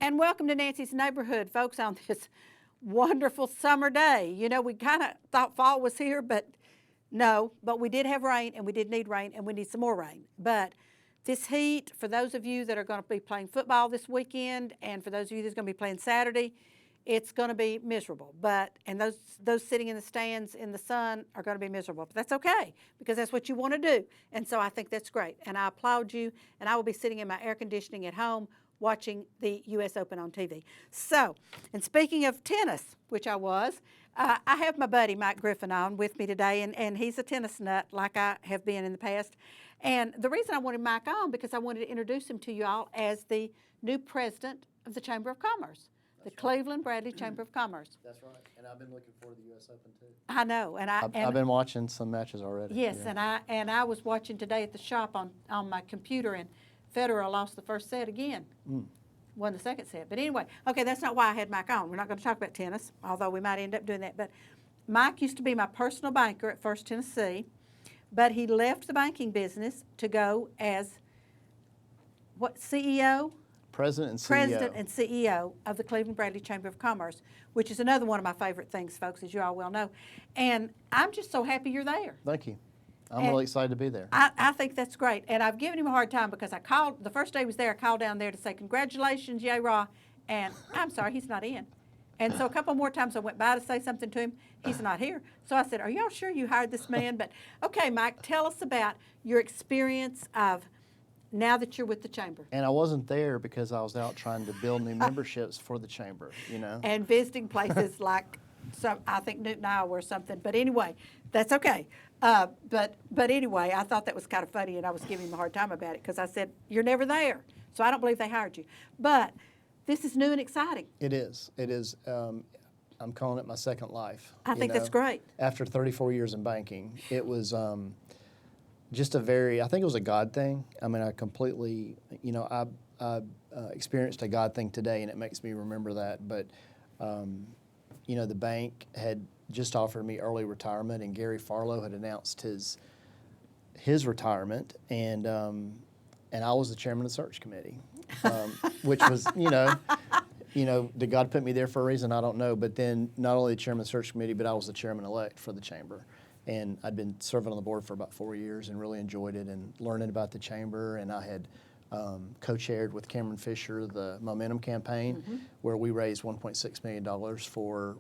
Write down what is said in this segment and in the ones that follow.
And welcome to Nancy's Neighborhood, folks, on this wonderful summer day. You know, we kind of thought fall was here, but no, but we did have rain, and we did need rain, and we need some more rain. But this heat, for those of you that are going to be playing football this weekend, and for those of you that's going to be playing Saturday, it's going to be miserable. And those sitting in the stands in the sun are going to be miserable. But that's okay, because that's what you want to do. And so I think that's great. And I applaud you. And I will be sitting in my air conditioning at home watching the U.S. Open on TV. So, and speaking of tennis, which I was, I have my buddy Mike Griffin on with me today, and he's a tennis nut like I have been in the past. And the reason I wanted Mike on, because I wanted to introduce him to you all as the new president of the Chamber of Commerce. The Cleveland Bradley Chamber of Commerce. That's right, and I've been looking forward to the U.S. Open too. I know, and I've been watching some matches already. Yes, yeah. and I was watching today at the shop on my computer, and Federer lost the first set again. Won the second set. But anyway, okay, that's not why I had Mike on. We're not going to talk about tennis, although we might end up doing that. But Mike used to be my personal banker at First Tennessee, but he left the banking business to go as what, CEO? President and CEO. President and CEO of the Cleveland Bradley Chamber of Commerce, which is another one of my favorite things, folks, as you all well know. And I'm just so happy you're there. Thank you. I'm really excited to be there. I think that's great. And I've given him a hard time because I called, the first day he was there, I called down there to say, congratulations, yay, rah. And I'm sorry, he's not in. And so a couple more times I went by to say something to him. He's not here. So I said, are y'all sure you hired this man? But, okay, Mike, tell us about your experience of now that you're with the Chamber. And I wasn't there because I was out trying to build new memberships for the Chamber, you know. And visiting places like, I think Newton, Iowa or something. But anyway, that's okay. But anyway, I thought that was kind of funny, and I was giving him a hard time about it because I said, you're never there. So I don't believe they hired you. But this is new and exciting. It is. It is. I'm calling it my second life. I think that's great. After 34 years in banking, it was just I think it was a God thing. I mean, I completely, I experienced a God thing today, and it makes me remember that. But, the bank had just offered me early retirement, and Gary Farlow had announced his retirement, and I was the chairman of the search committee, which was, did God put me there for a reason? I don't know. But then not only the chairman of the search committee, but I was the chairman-elect for the chamber. And I'd been serving on the board for about 4 years and really enjoyed it and learning about the chamber. And I had co-chaired with Cameron Fisher the Momentum campaign, where we raised $1.6 million for,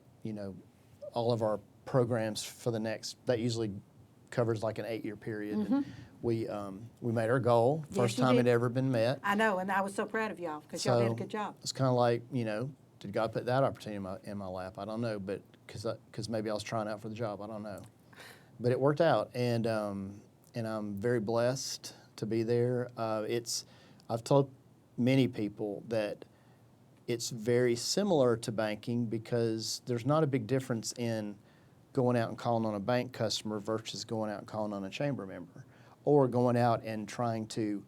all of our programs for the next, that usually covers like an 8-year period. And we made our goal, first time it ever been met. I know, and I was so proud of y'all because y'all did a good job. It's kind of like, did God put that opportunity in my lap? I don't know, but because maybe I was trying out for the job, I don't know. But it worked out, and I'm very blessed to be there. I've told many people that it's very similar to banking because there's not a big difference in going out and calling on a bank customer versus going out and calling on a chamber member, or going out and trying to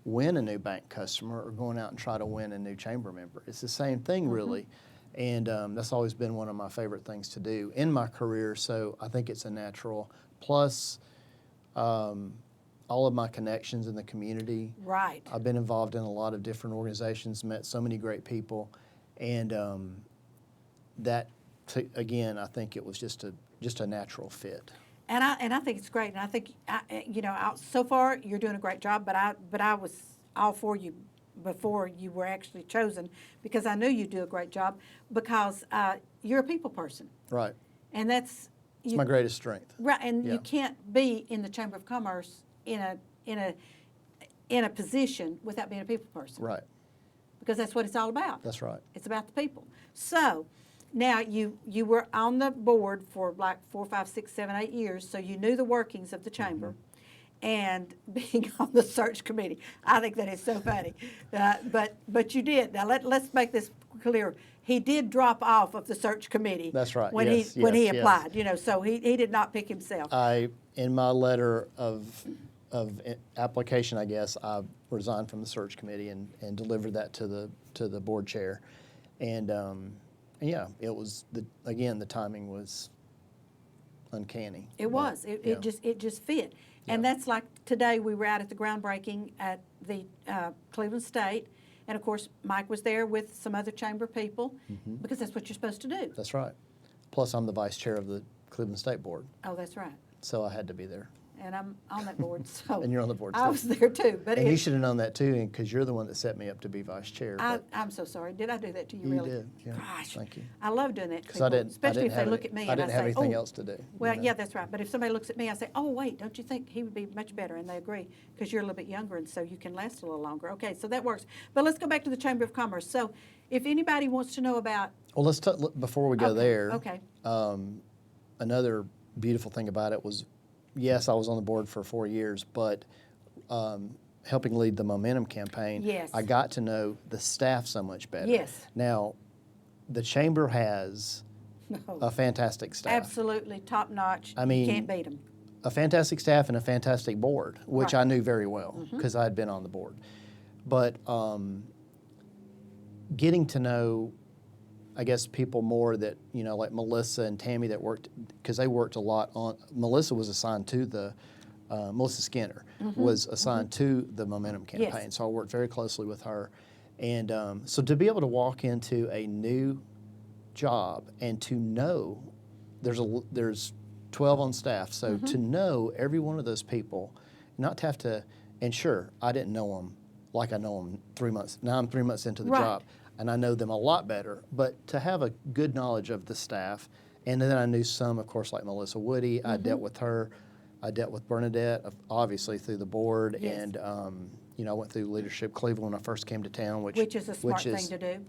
win a new bank customer or going out and try to win a new chamber member. It's the same thing, really. And that's always been one of my favorite things to do in my career, so I think it's a natural. Plus, all of my connections in the community. Right. I've been involved in a lot of different organizations, met so many great people, and again, I think it was just a natural fit. And I think it's great. And I think so far you're doing a great job. But I was all for you before you were actually chosen because I knew you'd do a great job because you're a people person. Right. And it's my greatest strength. Right. And you can't be in the Chamber of Commerce in a position without being a people person. Right. Because that's what it's all about. That's right. It's about the people. So now you were on the board for like 4, 5, 6, 7, 8 years, so you knew the workings of the chamber. And being on the search committee, I think that is so funny. But you did. Now let's make this clear. He did drop off of the search committee. That's right. When he applied, so he did not pick himself. In my letter of application, I guess, I resigned from the search committee and delivered that to the board chair, and it was the timing was uncanny. It was. It just fit. And that's like today we were out at the groundbreaking at the Cleveland State, And of course, Mike was there with some other chamber people because that's what you're supposed to do. That's right. Plus, I'm the vice chair of the Cleveland State Board, Oh, that's right. so I had to be there. And I'm on that board, so. And you're on the board, I too. was there too, but And you it, should have known that too, because you're the one that set me up to be vice chair. but I'm so sorry. Did I do that to you, you really? did. Yeah. Gosh. Thank you. I love doing that to 'Cause people, I didn't especially if they have look any- at me I and I didn't say, have anything oh. else to do. Well, you know? yeah, that's right. But if somebody looks at me, I say, oh, wait, don't you think he would be much better? And they agree, because you're a little bit younger, and so you can last a little longer. Okay, so that works. But let's go back to the Chamber of Commerce. So if anybody wants to know about. Well, let's before we go Okay, there. okay. Another beautiful thing about it was, yes, I was on the board for 4 years, but helping lead the Momentum campaign, Yes. I got to know the staff so much better. Yes. Now, the chamber has No, a fantastic staff. absolutely top notch. I mean, you can't beat them. A fantastic staff and a fantastic board, which Right. I knew very well because I had been on the board. But getting to know, I guess, people more that, you know, like Melissa and Tammy that worked, because they worked a lot on, Melissa was assigned to the, Melissa Skinner was assigned to the Momentum campaign. Yes. So I worked very closely with her. And so to be able to walk into a new job and to know there's 12 on staff, so to know every one of those people, not to have to, and sure, I didn't know them like I know them 3 months. Now I'm 3 months into the Right. job, and I know them a lot better. But to have a good knowledge of the staff, and then I knew some, of course, like Melissa Woody. I dealt with her. I dealt with Bernadette, obviously through the board, Yes. and you know, I went through Leadership Cleveland when I first came to town, which Which is a smart thing is to do.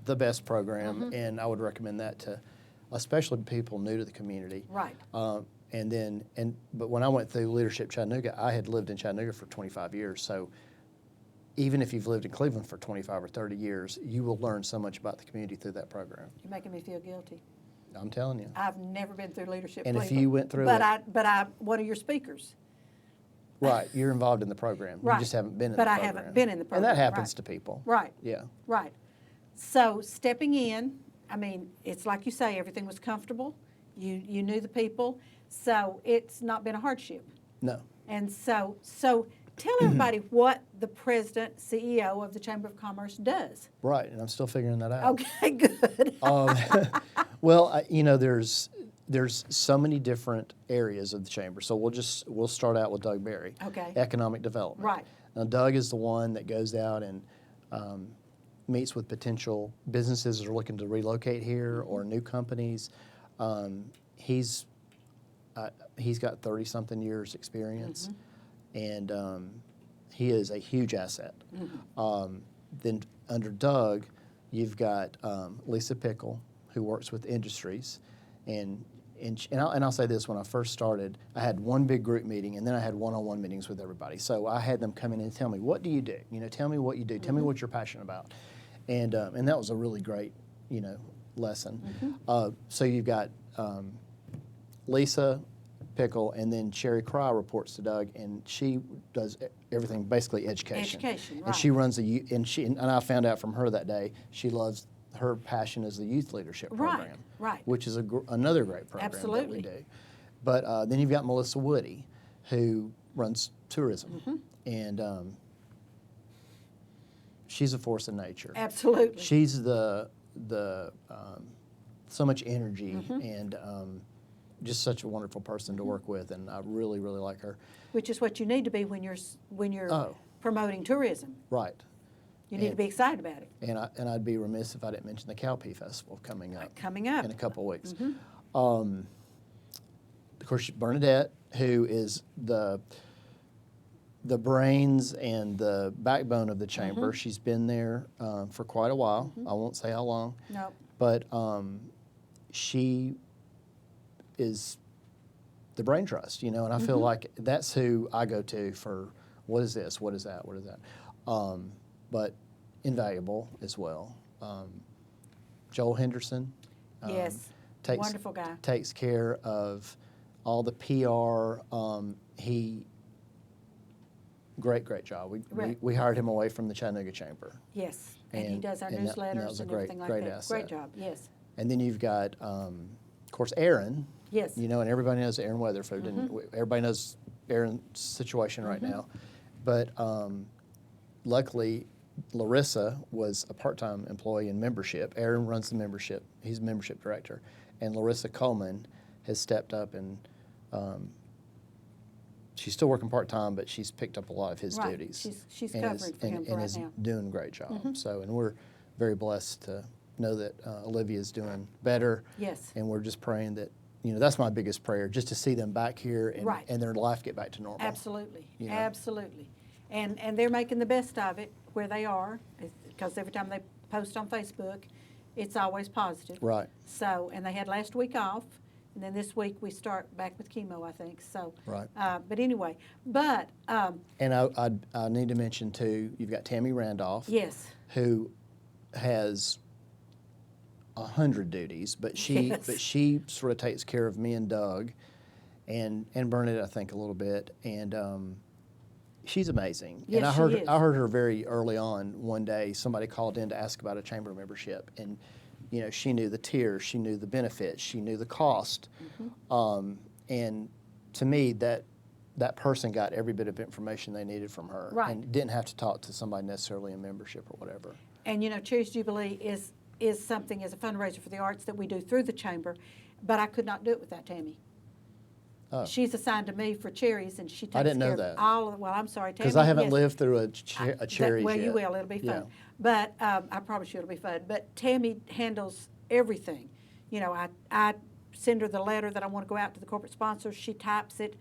the best program, and I would recommend that to, especially people new to the community. Right. But when I went through Leadership Chattanooga, I had lived in Chattanooga for 25 years. So even if you've lived in Cleveland for 25 or 30 years, you will learn so much about the community through that program. You're making me feel guilty. I'm telling you. I've never been through leadership. And if Cleveland, you went through but it- I'm one of your speakers. Right, you're involved in the program. Right. You just haven't been in But the I program. haven't been in the And program, that happens right. to people. Right. Yeah. Right. So stepping in, I mean, it's like you say, everything was comfortable. You knew the people, so it's not been a hardship. No. And so tell everybody what the president, CEO of the Chamber of Commerce does. Right, and I'm still figuring that out. Okay, good. Well, you know, there's so many different areas of the chamber. So we'll start out with Doug Berry. Okay. Economic development. Right. Now, Doug is the one that goes out and meets with potential businesses that are looking to relocate here or new companies. He's got 30-something years experience, and he is a huge asset. Then under Doug, you've got Lisa Pickle, who works with industries, and I'll say this: when I first started, I had one big group meeting, and then I had one-on-one meetings with everybody. So I had them come in and tell me, "What do you do? You know, tell me what you do. Tell me what you're passionate about," and that was a really great, you know, lesson. So you've got Lisa Pickle, and then Sherry Cry reports to Doug, and she does everything, basically education. Education, And she right. runs and I found out from her that day, her passion is the youth leadership Right, program, right. which is another great program that Absolutely. we do. But then you've got Melissa Woody, who runs tourism, and she's a force of nature. Absolutely. She's the so much energy and just such a wonderful person to work with, and I really, really like her. Which is what you need to be when you're Oh. promoting tourism. Right. You need to be excited about it. And I'd be remiss if I didn't mention the Cowpea Festival coming up. Coming up. In a couple of weeks. Of course, Bernadette, who is the brains and the backbone of the chamber. She's been there for quite a while. I won't say how long. No. But she is the brain trust, you know, and I feel like that's who I go to for what is this, what is that, what is that. But invaluable as well. Joel Henderson. Yes. Wonderful guy. Takes care of all the PR. Great job. Right. We hired him away from the Chattanooga Chamber. Yes. And he does our and that newsletters was a and great, everything like great that. asset. Great job. Yes. And then you've got, of course, Aaron. Yes. You know, and everybody knows Aaron Weatherford, and everybody knows Aaron's situation right now. But luckily, Larissa was a part-time employee in membership. Aaron runs the membership. He's membership director. And Larissa Coleman has stepped up and she's still working part-time, but she's picked up a lot of his Right. duties. She's and covering for him and right is now. doing a great job. So, and we're very blessed to know that Olivia's doing better. Yes. And we're just praying that, that's my biggest prayer, just to see them back here and, Right. and their life get back to normal. Absolutely, You know? absolutely. And they're making the best of it where they are, because every time they post on Facebook, it's always positive. Right. So, and they had last week off, and then this week we start back with chemo, I think, so. Right. But anyway, And I need to mention too, you've got Tammy Randolph. yes, Who has 100 duties, but she Yes. sort of takes care of me and Doug, and Bernadette, I think, a little bit, and she's amazing. Yes, and I she heard is. I heard her very early on one day. Somebody called in to ask about a chamber membership, and she knew the tiers, she knew the benefits, she knew the cost, and to me that person got every bit of information they needed from her, Right. and didn't have to talk to somebody necessarily in membership or whatever. and Cherry's Jubilee is something as a fundraiser for the arts that we do through the chamber, but I could not do it without Tammy. Oh. She's assigned to me for cherries, and she takes I didn't know care that. of all of, well, I'm sorry, Tammy. Because I haven't yes. lived through a cherry Well, yet. you will, it'll be Yeah. fun. But I promise you it'll be fun. But Tammy handles everything. I send her the letter that I want to go out to the corporate sponsors. She types it.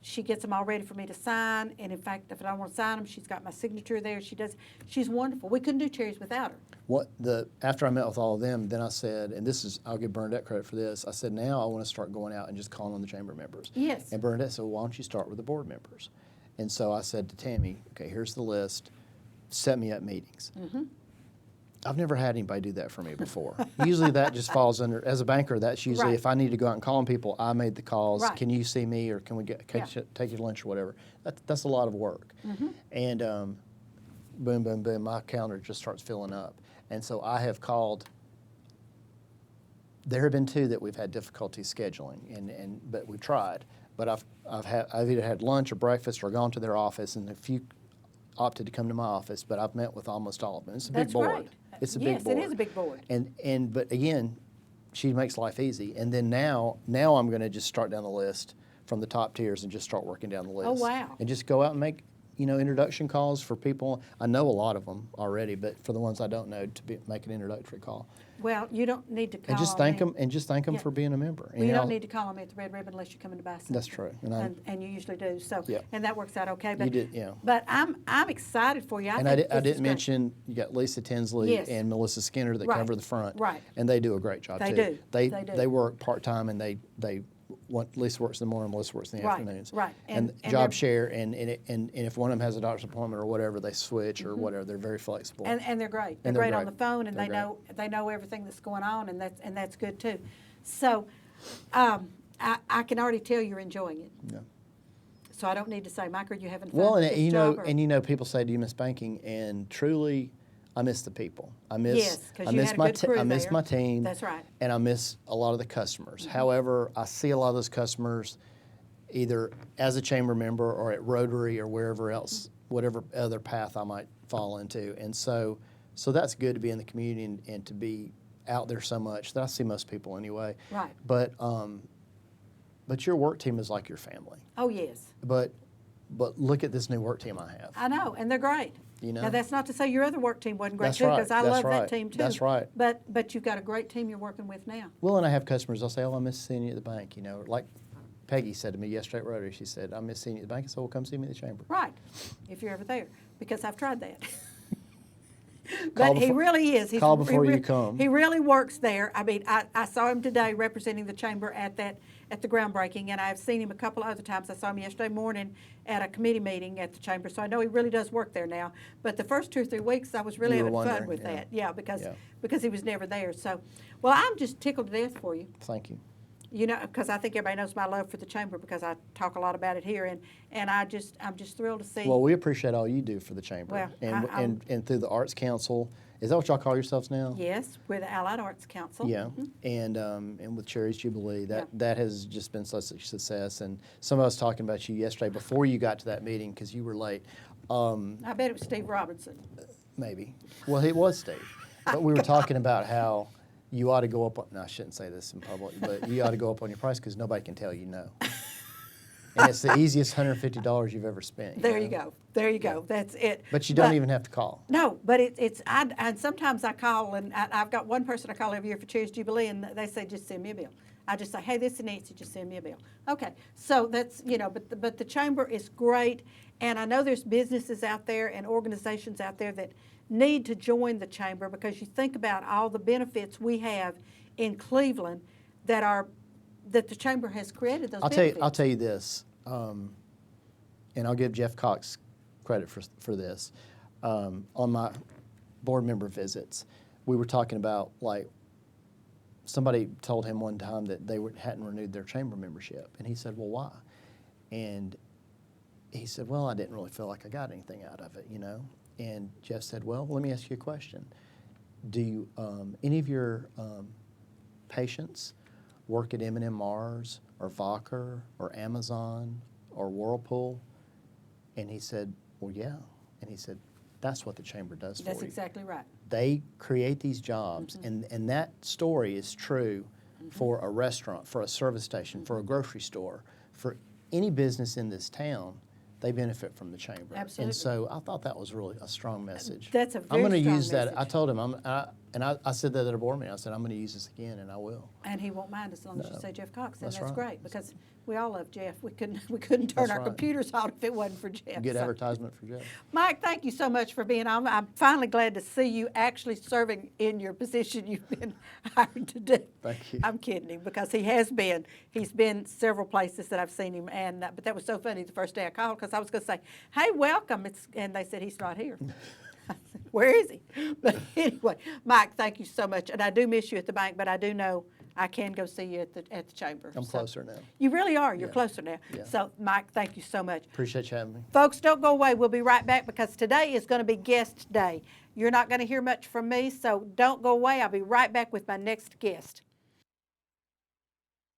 She gets them all ready for me to sign. And in fact, if I don't want to sign them, she's got my signature there. She's wonderful. We couldn't do cherries without her. After I met with all of them, then I said, and I'll give Bernadette credit for this. I said, now I want to start going out and just calling on the chamber members. Yes. And Bernadette said, well, why don't you start with the board members? And so I said to Tammy, okay, here's the list. Set me up meetings. Mm-hmm. I've never had anybody do that for me before. Usually that just falls under, as a banker, that's usually Right. if I need to go out and call on people, I made the calls. Right. Can you see me, or can we take you to lunch or whatever? That's a lot of work. Mm-hmm. And boom, boom, boom, my calendar just starts filling up. And so I have called. There have been 2 that we've had difficulty scheduling, but we've tried. But I've either had lunch or breakfast or gone to their office, and a few opted to come to my office, but I've met with almost all of them. It's a big That's board. great. It's a Yes, big board. it is a big board. But again, she makes life easy. And then now I'm going to just start down the list from the top tiers and just start working down the list. Oh, wow. And just go out and make introduction calls for people. I know a lot of them already, but for the ones I don't know, make an introductory call. Well, you don't need to call And just on thank me. them. And just thank them Yeah. for being a member. Well, you don't need to call on me at the Red Ribbon unless you're coming to buy something. That's true. And you usually do. So, Yeah. and that works out okay. But, You did, yeah. But I'm excited for you. I think I this is didn't great. mention you got Lisa Tinsley Yes. and Melissa Skinner that Right. cover the front. Right. And they do a great job They too. do. They They do. they work part-time, and Lisa works in the morning, Melissa works in the Right, afternoons. right. And And job they're- share, and if one of them has a doctor's appointment or whatever, they switch or whatever. They're very flexible. And they're great. They're And they're great on great. the phone, and They're they know everything that's going on, and that's good too. So, I can already tell you're enjoying it. Yeah. So I don't need to say, Mike, are you having fun Well, with and this job? Or- people say, do you miss banking? And truly, I miss the people. I miss Yes, 'cause I you miss had a my good crew I miss there. my team. That's right. And I miss a lot of the customers. Mm-hmm. However, I see a lot of those customers either as a chamber member or at Rotary or wherever else, whatever other path I might fall into. And so that's good to be in the community and to be out there so much that I see most people anyway. Right. But your work team is like your family. Oh, yes. But look at this new work team I have. I know, and they're great. You know? Now, that's not to say your other work team wasn't great That's too, right, because I that's love right, that team too. that's right. But you've got a great team you're working with now. Well, and I have customers, they'll say, oh, I miss seeing you at the bank, Like Peggy said to me yesterday at Rotary, she said, I miss seeing you at the bank. I said, well, come see me at the chamber. Right, if you're ever there, because I've tried that. Call But he before- really is. call before you come. He really works there. I mean, I saw him today representing the chamber at the groundbreaking, and I've seen him a couple other times. I saw him yesterday morning at a committee meeting at the chamber, so I know he really does work there now. But the first 2 or 3 weeks, I was really You were having fun wondering, with yeah. that. Yeah, because Yeah. he was never there. So, well, I'm just tickled to death for you. Thank you. Because I think everybody knows my love for the chamber because I talk a lot about it here, and I'm just thrilled to see. Well, we appreciate all you do for the chamber. Well, and through the Arts Council. Is that what y'all call yourselves now? Yes, we're the Allied Arts Council. Yeah, and with Cherry's Jubilee, that has just been such a success. And some of us talking about you yesterday before you got to that meeting because you were late. I bet it was Steve Robinson. maybe. Well, it was Steve. But we were talking about how you ought to go up on, no, I shouldn't say this in public, but you ought to go up on your price because nobody can tell you no. And it's the easiest $150 you've ever spent. There you go. There you go. That's it. But you don't even have to call. No, but and sometimes I call, and I've got one person I call every year for Cheers Jubilee, and they say, just send me a bill. I just say, hey, this is Nancy, just send me a bill. Okay, so that's, but the chamber is great, and I know there's businesses out there and organizations out there that need to join the chamber because you think about all the benefits we have in Cleveland that the chamber has created those benefits. I'll tell you this, and I'll give Jeff Cox credit for this. On my board member visits, we were talking about, like, somebody told him one time that they hadn't renewed their chamber membership, and he said, well, why? And he said, well, I didn't really feel like I got anything out of it, And Jeff said, well, let me ask you a question. Do any of your patients work at M&M Mars or Vocker or Amazon or Whirlpool? And he said, well, yeah. And he said, that's what the chamber does for you. That's exactly right. They create these jobs, and that story is true for a restaurant, for a service station, for a grocery store, for any business in this town. They benefit from the chamber. Absolutely. And so I thought that was really a strong message. That's a very I'm going to strong use that. message. I told him, I said that at a board meeting. I said, I'm going to use this again, and I will. And he won't mind as long as you say Jeff Cox, and That's that's right. great because we all love Jeff. We couldn't turn That's our right. computers on if it wasn't for Jeff. Good So- advertisement for Jeff. Mike, thank you so much for being on. I'm finally glad to see you actually serving in your position you've been hired to do. Thank you. I'm kidding him because he's been several places that I've seen him, and but that was so funny the first day I called because I was going to say, hey, welcome, and they said he's not here. I said, where is he? But anyway, Mike, thank you so much, and I do miss you at the bank, but I do know I can go see you at the chamber. I'm So- closer now. You really are. You're Yeah. closer now. Yeah. So, Mike, thank you so much. Appreciate you having me. Folks, don't go away. We'll be right back because today is going to be guest day. You're not going to hear much from me, so don't go away. I'll be right back with my next guest.